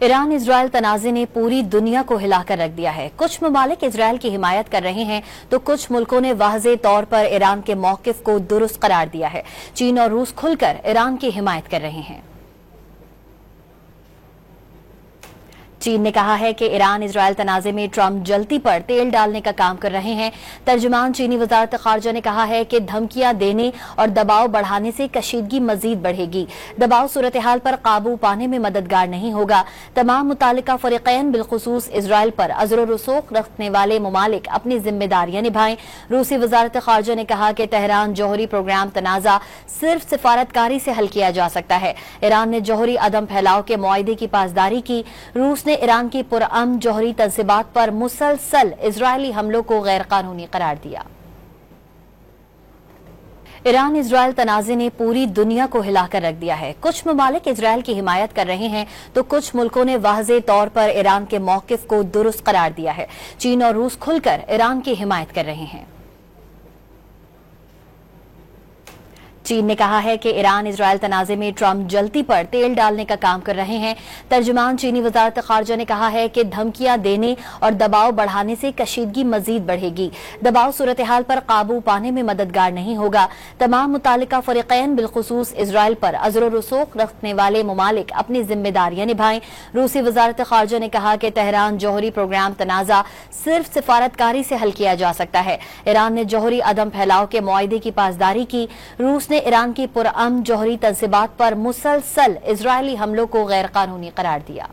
Iran Israel तनाज़े ने पूरी दुनिया को हिलाकर रख दिया है। कुछ ममालिक इजराइल की हिमायत कर रहे हैं तो कुछ मुल्कों ने वाज़े तौर पर ईरान के मौक़िफ़ को दुरुस्त करार दिया है। चीन और रूस खुलकर ईरान की हिमायत कर रहे हैं। चीन ने कहा है कि ईरान इजराइल तनाज़े में ट्रंप जलती पर तेल डालने का काम कर रहे हैं। तर्जुमान चीनी वज़ारत ख़ारजा ने कहा है कि धमकियां देने और दबाव बढ़ाने से कशीदगी मजीद बढ़ेगी। दबाव सूरत हाल पर काबू पाने में मददगार नहीं होगा। तमाम मुतालिका फ़रीक़ैन बिलख़ुसूस इजराइल पर अज़र व रसूख़ रखने वाले ममालिक अपनी जिम्मेदारियां निभाएं। रूसी वज़ारत ख़ारजा ने कहा कि तेहरान जौहरी प्रोग्राम तनाज़ा सिर्फ सिफारतकारी से हल किया जा सकता है। ईरान ने जौहरी अदम फैलाव के मुआहदे की पासदारी की। रूस ने ईरान की पुरअमन जौहरी तंसीबात पर मुसलसल इजरायली हमलों को गैर कानूनी करार दिया। ईरान इजराइल तनाज़े ने पूरी दुनिया को हिलाकर रख दिया है। कुछ ममालिक इजराइल की हिमायत कर रहे हैं तो कुछ मुल्कों ने वाज़े तौर पर ईरान के मौक़िफ़ को दुरुस्त करार दिया है। चीन और रूस खुलकर ईरान की हिमायत कर रहे हैं। चीन ने कहा है कि ईरान इजराइल तनाज़े में ट्रंप जलती पर तेल डालने का काम कर रहे हैं। तर्जुमान चीनी वज़ारत ख़ारजा ने कहा है कि धमकियां देने और दबाव बढ़ाने से कशीदगी मजीद बढ़ेगी। दबाव सूरत हाल पर काबू पाने में मददगार नहीं होगा। तमाम मुतालिका फ़रीक़ैन बिलख़ुसूस इजराइल पर अज़र व रसूख़ रखने वाले ममालिक अपनी जिम्मेदारियां निभाएं। रूसी वज़ारत ख़ारजा ने कहा कि तेहरान जौहरी प्रोग्राम तनाज़ा सिर्फ सिफारतकारी से हल किया जा सकता है। ईरान ने जौहरी अदम फैलाव के मुआहदे की पासदारी की। रूस ने ईरान की पुरअमन जौहरी तंसीबात पर मुसलसल इजरायली हमलों को गैर कानूनी करार दिया।